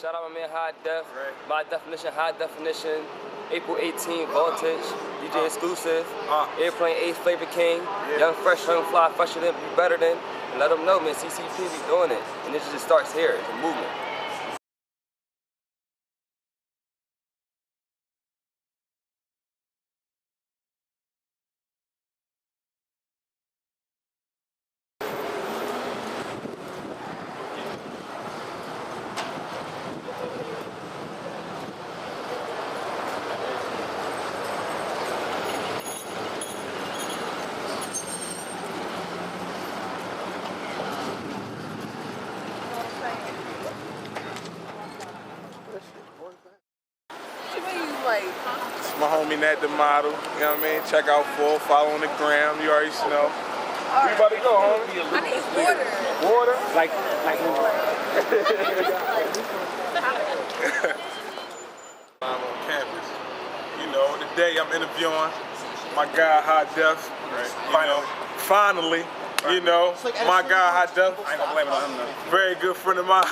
Shout out my man Deff. Right. My definition, high definition. April 18, Voltage, DJ exclusive. Airplane Ace, Flavor King. Yeah. Young, fresh, young, fly, fresher than, be better than. And let them know, man, CCP be doing it. And this just starts here. It's a movement. It's my homie Nat the model, you know what I mean? Check out Full, follow on the gram, you already know. We about to go, homie. I need water. Water? Like I'm on campus. You know, today I'm interviewing my guy Deff. Right. Finally, you know, my guy Deff. I ain't gonna blame it on him though. Very good friend of mine.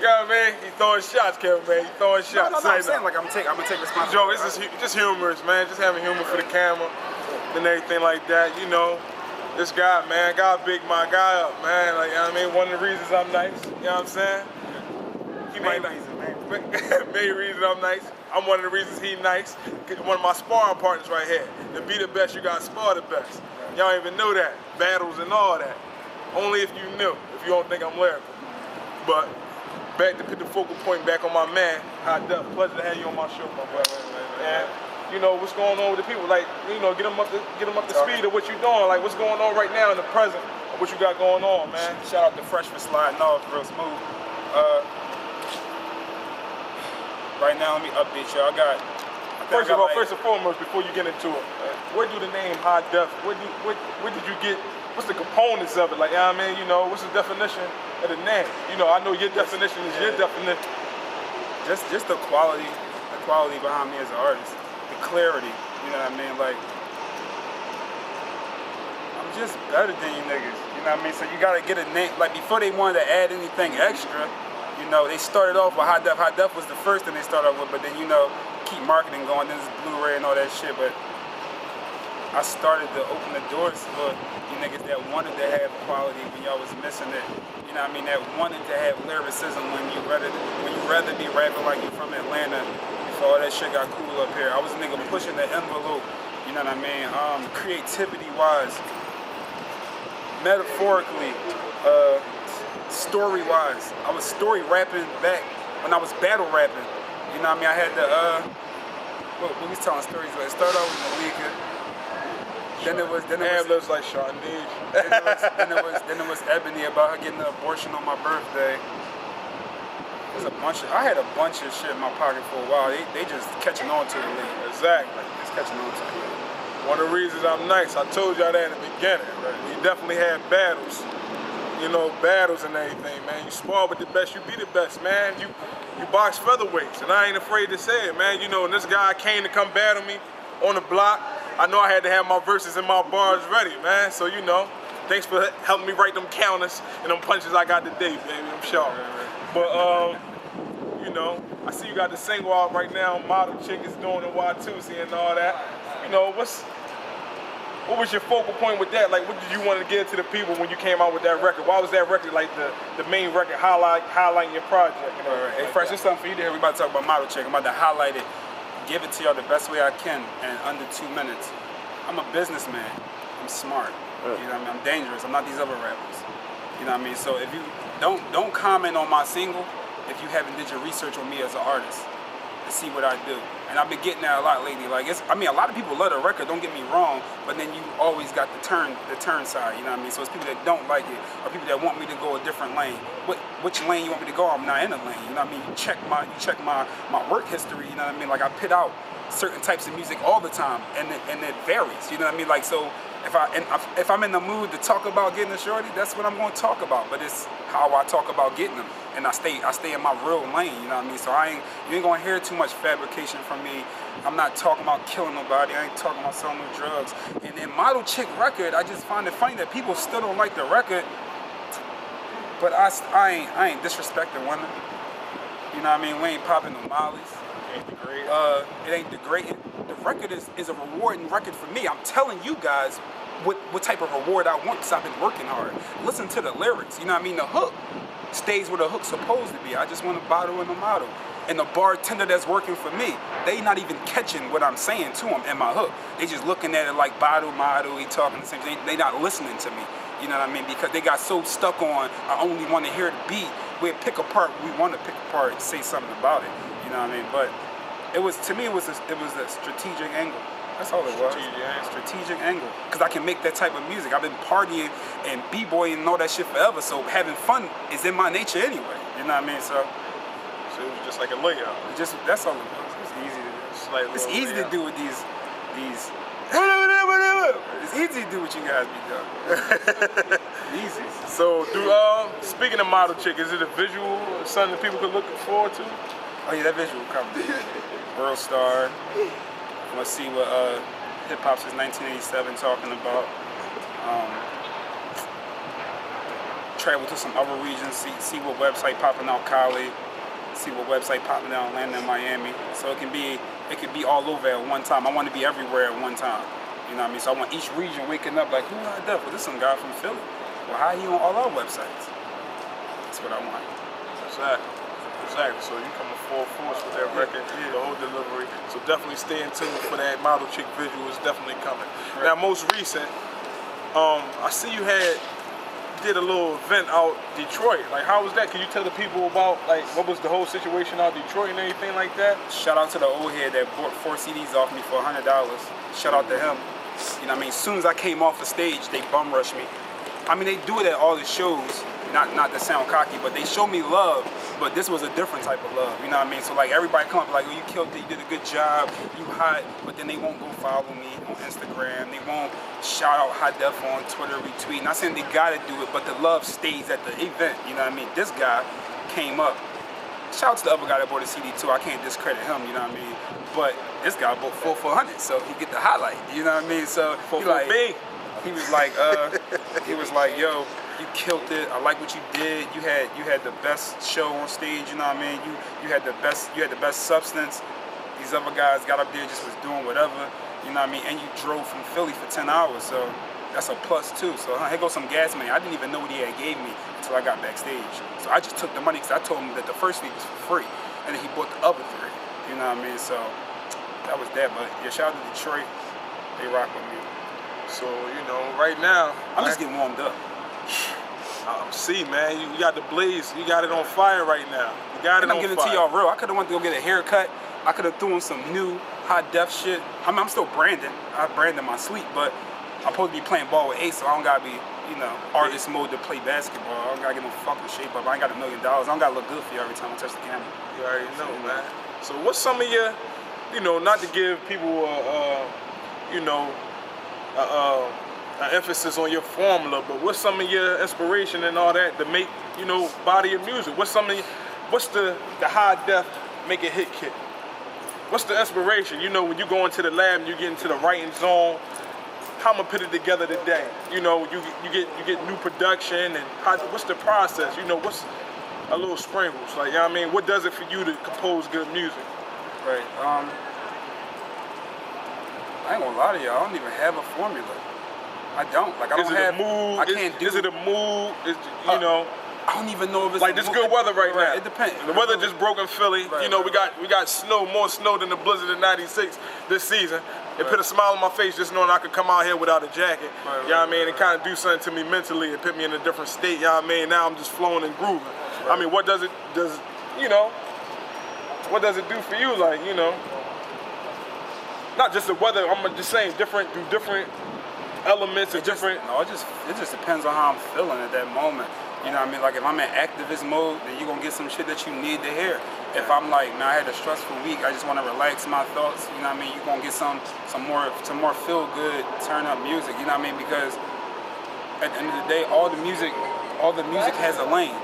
You know what I mean? He throwing shots, Kevin, man. He throwing shots. No, I'm saying like I'm gonna take responsibility. Joe, it's just humorous, man. Just having humor for the camera and everything like that. You know, this guy, man, God big my guy up, man. Like, you know what I mean? One of the reasons I'm nice. You know what I'm saying? Main reason I'm nice. I'm one of the reasons he nice. One of my sparring partners right here. To be the best, you gotta spar the best. Y'all even know that. Battles and all that. Only if you knew. If you don't think I'm lyrical. But back to put the focal point back on my man, Deff. Pleasure to have you on my show, my brother. And you know what's going on with the people, like, you know, get them up to speed of what you're doing, like what's going on right now in the present, of what you got going on, man. Shout out to Fresh for sliding off real smooth. Right now, let me update you. First and foremost, before you get into it, where do the name Deff? Where did you get? What's the components of it? Like, you know what I mean, you know, what's the definition of the name? You know, I know your definition is your definition. Just the quality behind me as an artist, the clarity. You know what I mean? Like, I'm just better than you niggas. You know what I mean? So you gotta get a name. Like before they wanted to add anything extra, you know, they started off with Deff. Deff was the first thing they started off with, but then you know, keep marketing going. Then it's Blu-ray and all that shit, but. I started to open the doors for you niggas that wanted to have quality when y'all was missing it. You know what I mean? That wanted to have lyricism when you rather be rapping like you from Atlanta before all that shit got cool up here. I was a nigga pushing the envelope, you know what I mean? Creativity-wise, metaphorically, story-wise. I was story rapping back when I was battle rapping. You know what I mean? I had the, we was telling stories, but it started out with Malika. Then it was like Sharnese. then it was Ebony about her getting an abortion on my birthday. I had a bunch of shit in my pocket for a while. They just catching on to it lately. Exactly. Just catching on to it. One of the reasons I'm nice, I told y'all that in the beginning. Right? You definitely had battles. You know, battles and everything, man. You spar with the best, you be the best, man. You box featherweights, and I ain't afraid to say it, man. You know, and this guy came to come battle me on the block. I know I had to have my verses and my bars ready, man. So, you know, thanks for helping me write them counters and them punches I got today, baby. I'm sure. But, you know, I see you got the single out right now. Model Chick is doing the Y2C and all that. You know, what was your focal point with that? Like, what did you want to get to the people when you came out with that record? Why was that record like the main record highlighting your project? You know, hey, Fresh, it's something for you to hear. We about to talk about Model Chick. I'm about to highlight it. Give it to y'all the best way I can in under 2 minutes. I'm a businessman. I'm smart. You know what I mean? I'm dangerous. I'm not these other rappers. You know what I mean? So if you don't comment on my single if you haven't did your research on me as an artist to see what I do. And I've been getting that a lot lately. Like a lot of people love the record, don't get me wrong, but then you always got the turn side, you know what I mean? So it's people that don't like it, or people that want me to go a different lane. Which lane you want me to go? I'm not in a lane, you know what I mean? You check my work history, you know what I mean? Like I put out certain types of music all the time, and it varies, you know what I mean? Like, so if I'm in the mood to talk about getting a shorty, that's what I'm going to talk about. But it's how I talk about getting them, and I stay in my real lane. You know what I mean? So you ain't going to hear too much fabrication from me. I'm not talking about killing nobody. I ain't talking about selling no drugs. And then Model Chick record, I just find it funny that people still don't like the record. But I ain't disrespecting women. You know what I mean? We ain't popping no mollies. Ain't degrading. It ain't degrading. The record is a rewarding record for me. I'm telling you guys what type of reward I want because I've been working hard. Listen to the lyrics. You know what I mean? The hook stays where the hook's supposed to be. I just want a bottle and a model. And the bartender that's working for me, they not even catching what I'm saying to them in my hook. They just looking at it like bottle, model, he talking the same thing. They not listening to me. You know what I mean? Because they got so stuck on, I only want to hear the beat. We pick apart, we want to pick apart and say something about it. You know what I mean? But it was, to me, it was a strategic angle. That's all it was. Strategic angle. Because I can make that type of music. I've been partying and b-boying and all that shit forever, so having fun is in my nature anyway. You know what I mean? So it was just like a layout. That's all it was. It's easy to do. It's easy to do with these. It's easy to do what you guys be doing. Easy. So, speaking of Model Chick, is it a visual, something that people could look forward to? Oh yeah, that visual coming. World Star. Let's see what hip hop since 1987 talking about. Travel to some other regions, see what website popping out Cali, see what website popping out Atlanta and Miami. So it could be all over at one time. I want to be everywhere at one time. You know what I mean? So I want each region waking up like, who I Deff? Well, this some guy from Philly. Well, how he on all our websites? That's what I want. Exactly. So you coming full force with that record, the whole delivery. So definitely stay in tune for that Model Chick visual. Is definitely coming. Right. Now, most recent, I see you did a little event out Detroit. Like, how was that? Can you tell the people about, like, what was the whole situation out Detroit and anything like that? Shout out to the old head that bought 4 CDs off me for $100. Shout out to him. You know what I mean? As soon as I came off the stage, they bum rushed me. I mean, they do it at all the shows. Not to sound cocky, but they show me love. But this was a different type of love. You know what I mean? So like everybody come up like, oh, you killed it, you did a good job, you hot. But then they won't go follow me on Instagram. They won't shout out Hot Deff on Twitter, retweet. Not saying they gotta do it, but the love stays at the event. You know what I mean? This guy came up. Shout out to the other guy that bought a CD too. I can't discredit him. You know what I mean? But this guy bought 4 for $100, so he get the highlight. You know what I mean? So he was like, yo, you killed it. I like what you did. You had the best show on stage. You know what I mean? You had the best substance. These other guys got up there just was doing whatever. You know what I mean? And you drove from Philly for 10 hours, so that's a plus too. So here goes some gas money. I didn't even know what he had gave me until I got backstage. So I just took the money because I told him that the first week was for free, and then he bought the other 3. You know what I mean? So that was that. But yeah, shout out to Detroit. They rock with me. So, you know, right now, I'm just getting warmed up. See, man, you got the blaze. You got it on fire right now. You got it on fire. I'm giving it to y'all real. I could have went to go get a haircut. I could have threw in some new Hot Deff shit. I mean, I'm still branding. I branded my sleep, but I'm supposed to be playing ball with Ace, so I don't gotta be, you know, artist mode to play basketball. I don't gotta get no fucking shape up. I ain't got $1 million. I don't gotta look good for you every time I touch the camera. You already know, man. So what's some of your, you know, not to give people an emphasis on your formula, but what's some of your inspiration and all that to make, you know, body of music? What's the High Deff make a hit kit? What's the inspiration? You know, when you go into the lab and you get into the writing zone, how I'm gonna put it together today? You know, you get new production, and what's the process? You know, what's a little sprinkles? Like, you know what I mean? What does it for you to compose good music? Right. I ain't gonna lie to you, I don't even have a formula. I don't. Like, I don't have. Is it a mood? I can't do. Is it a mood? You know. I don't even know if it's like this good weather right now. It depends. The weather just broke in Philly. You know, we got snow, more snow than the blizzard of '96 this season. It put a smile on my face just knowing I could come out here without a jacket. You know what I mean? And kind of do something to me mentally. It put me in a different state. You know what I mean? Now I'm just flowing and grooving. I mean, what does it do for you? Like, you know, not just the weather. I'm just saying different elements and different. No, it just depends on how I'm feeling at that moment. You know what I mean? Like, if I'm in activist mode, then you're gonna get some shit that you need to hear. If I'm like, man, I had a stressful week, I just want to relax my thoughts. You know what I mean? You're gonna get some more feel good, turn up music. You know what I mean? Because at the end of the day, all the music has a lane.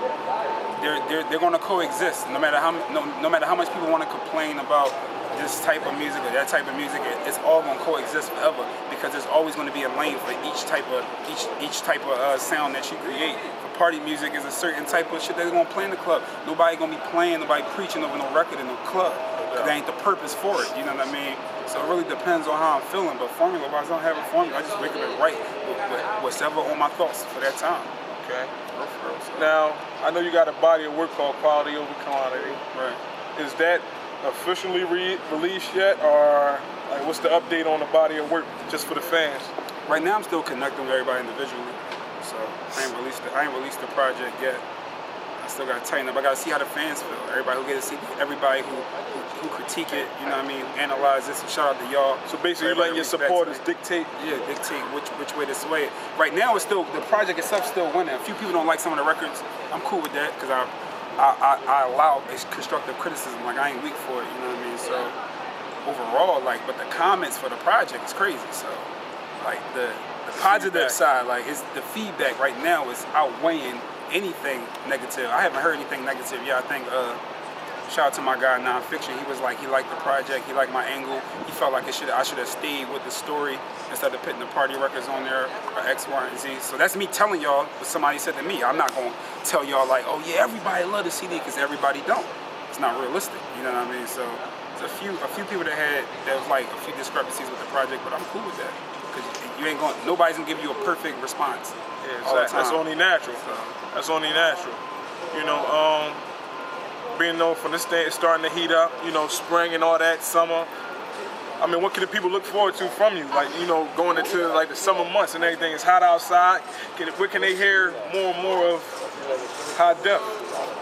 they're going to coexist. No matter how much people want to complain about this type of music or that type of music, it's all going to coexist forever because there's always going to be a lane for each type of sound that you create. For party music is a certain type of shit that's going to play in the club. Nobody going to be playing, nobody preaching over no record in no club. That ain't the purpose for it, you know what I mean? So it really depends on how I'm feeling, but formula-wise, I don't have a formula. I just wake up and write with whatever on my thoughts for that time. Okay. Now, I know you got a body of work called Quality Over Quantity. Right. Is that officially released yet, or like, what's the update on the body of work just for the fans? Right now, I'm still connecting with everybody individually, so I ain't released the project yet. I still gotta tighten up. I gotta see how the fans feel. Everybody who get to see, everybody who critique it, you know what I mean, analyze this. And shout out to y'all. So basically, you letting your supporters dictate? Yeah, dictate which way to sway it. Right now, it's still the project itself still winning. A few people don't like some of the records. I'm cool with that because I allow constructive criticism. Like I ain't weak for it. You know what I mean? So overall, like, but the comments for the project is crazy. So like the positive side, like the feedback right now is outweighing anything negative. I haven't heard anything negative. Yeah, I think shout out to my guy Nonfiction. He was like, he liked the project, he liked my angle. He felt like I should have stayed with the story instead of putting the party records on there or X, Y, and Z. So that's me telling y'all what somebody said to me. I'm not gonna tell y'all like, oh yeah, everybody love the CD because everybody don't. It's not realistic. You know what I mean? So there's a few people that was like a few discrepancies with the project, but I'm cool with that because nobody's gonna give you a perfect response. Yeah, exactly. That's only natural. So. That's only natural. You know, being known from this day, it's starting to heat up, you know, spring and all that, summer. I mean, what can the people look forward to from you? Like, you know, going into like the summer months and everything, it's hot outside. Where can they hear more and more of High Deff?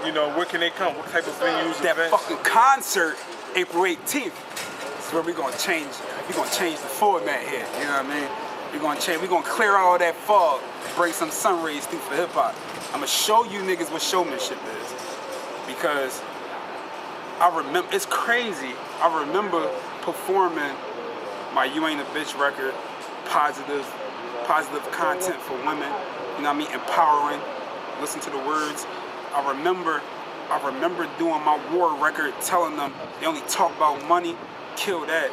You know, where can they come? What type of venues? That events? fucking concert, April 18th. That's where we're gonna change the format here. You know what I mean? We're gonna clear all that fog, bring some sun rays through for hip hop. I'm gonna show you niggas what showmanship is. Because I remember, it's crazy. I remember performing my You Ain't a Bitch record, positive content for women, you know what I mean, empowering, listen to the words. I remember doing my war record, telling them they only talk about money, kill that.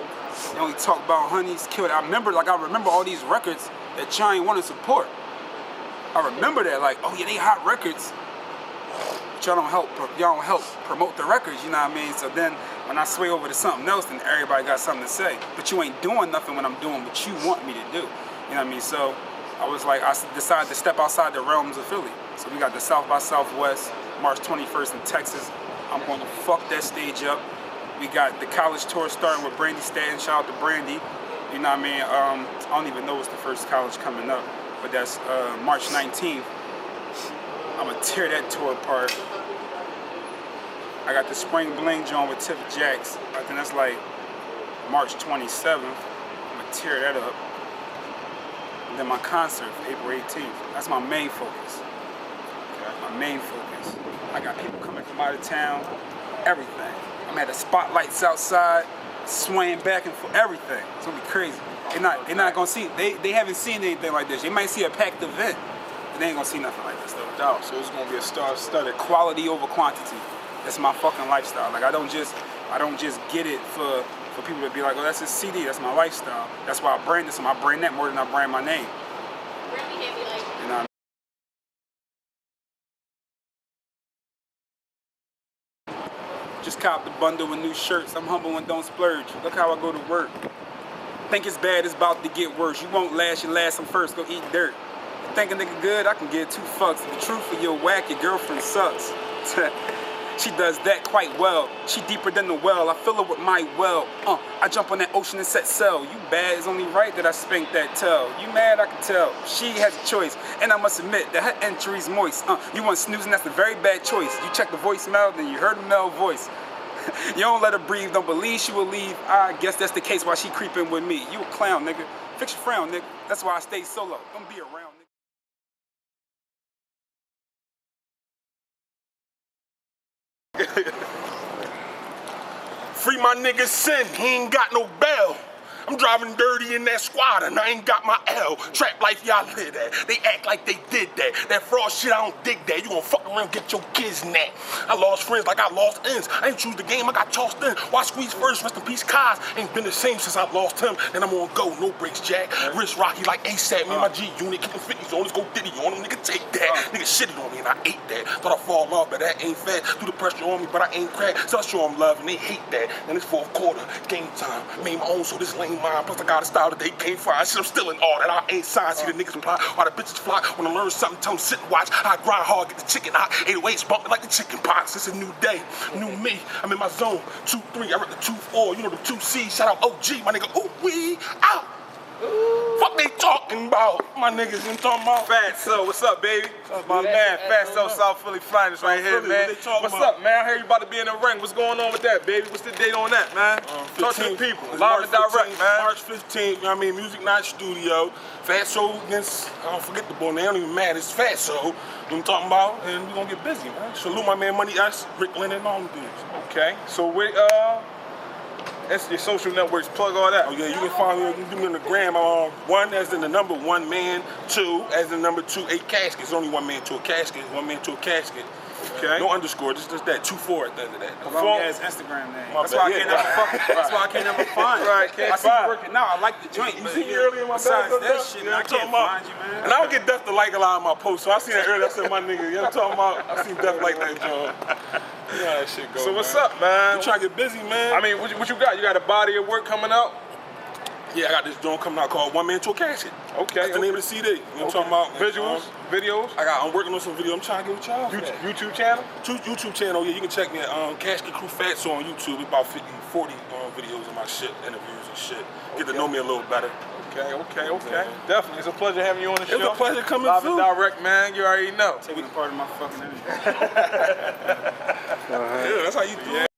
They only talk about honeys, kill that. I remember all these records that y'all ain't want to support. I remember that, like, oh yeah, they hot records. Y'all don't help promote the records, you know what I mean? So then when I sway over to something else, then everybody got something to say. But you ain't doing nothing when I'm doing what you want me to do. You know what I mean? So I was like, I decided to step outside the realms of Philly. So we got the South by Southwest, March 21st in Texas. I'm going to fuck that stage up. We got the college tour starting with Brandy Stanton. Shout out to Brandy. You know what I mean? I don't even know what's the first college coming up, but that's March 19th. I'm gonna tear that tour apart. I got the Spring Bling joint with Tiff Jacks. I think that's like March 27th. I'm gonna tear that up. And then my concert for April 18th. That's my main focus. Okay. My main focus. I got people coming from out of town, everything. I'm at the spotlights outside, swaying back and forth, everything. It's gonna be crazy. They're not gonna see, they haven't seen anything like this. They might see a packed event, but they ain't gonna see nothing like this though. Doubt. So it's gonna be a star-studded. Quality over quantity. That's my fucking lifestyle. Like I don't just get it for people to be like, oh, that's a CD. That's my lifestyle. That's why I brand this. And I brand that more than I brand my name. You know what I mean? Just cop the bundle with new shirts. I'm humble and don't splurge. Look how I go to work. Think it's bad, it's about to get worse. You won't last, you last them first. Go eat dirt. Think a nigga good, I can give 2 fucks. The truth for your whack, your girlfriend sucks. She does that quite well. She deeper than the well. I fill her with my well. I jump on that ocean and set sail. You bad, it's only right that I spank that tail. You mad, I can tell. She has a choice, and I must admit that her entry's moist. You want snoozing, that's a very bad choice. You check the voicemail, then you heard the male voice. You don't let her breathe, don't believe she will leave. I guess that's the case why she creeping with me. You a clown, nigga. Fix your frown, nigga. That's why I stay solo. Don't be around, Free my nigga Sin, he ain't got no bail. I'm driving dirty in that squad and I ain't got my L. Trap life, y'all live that. They act like they did that. That fraud shit, I don't dig that. You gon' fuck around and get your kids napped. I lost friends like I lost ends. I ain't choose the game, I got tossed in. Why squeeze first? Rest in peace, Kaz. Ain't been the same since I lost him. And I'm on go, no breaks, Jack. Wrist rocky like ASAP. Me and my G unit kicking 50s on. Let's go Diddy on them. Nigga, take that. Nigga shitted on me and I ate that. Thought I fall off, but that ain't fat. Threw the pressure on me, but I ain't cracked. So I show them love and they hate that. And it's fourth quarter, game time. Made my own, so this lame mine. Plus I got a style that they can't find. Shit, I'm still in all that. I ain't signed. See the niggas apply while the bitches fly. When I learn something, tell them sit and watch. I grind hard, get the chicken hot. 808s bumping like the chicken pox. It's a new day, new me. I'm in my zone. 2-3, I rep the 2-4. You know the 2C. Shout out OG, my nigga. Ooh, we out. Fuck they talking about? My niggas ain't talking about. Fatso, what's up, baby? My man, Fatso, South Philly Finest right here, man. What's up, man? I heard you about to be in the ring. What's going on with that, baby? What's the date on that, man? Talk to the people. Live and direct, man. March 15th, you know what I mean? Music Night Studio. Fatso against, I don't forget the boy, they don't even matter. It's Fatso. You know what I'm talking about? And we gonna get busy, man. Salute my man Money Us, Rick Lennon, and all them dudes. Okay, so we, that's your social networks, plug all that. Oh yeah, you can find me, you can do me on the gram. 1 as in the number 1 man, 2 as in the number 2, 8 caskets. It's only 1 man to a casket, 1 man to a casket. Okay. No underscore, just that 2-4 at the end of that. Long as Instagram name. My That's bad. why I can't never fuck. That's why I can't never find you. Right, can't I see find. you working now. I like the joint. You but see me earlier in my besides bag, that Deff? shit, Yeah, man, I I'm can't talking about. find you, man. And I don't get Deff to like a lot of my posts, so I seen that earlier. I said, my nigga, you know what I'm talking about? I seen Deff like that, John. You know how that shit go, So what's man. up, man? You trying to get busy, man? I mean, what you got? You got a body of work coming out? Yeah, I got this joint coming out called 1 Man to a Casket. Okay. That's the name of the CD. You know what I'm talking about? Visuals? Videos? I'm working on some video. I'm trying to get with y'all. YouTube channel? YouTube channel, yeah, you can check me at Casket Crew Fatso on YouTube. About 50, 40 videos of my shit, interviews and shit. Get to know me a little better. Okay. Definitely. It's a pleasure having you on the show. It was a pleasure coming Live through. and direct, man. You already know. Taking a part of my fucking energy. Yeah, that's how you do it.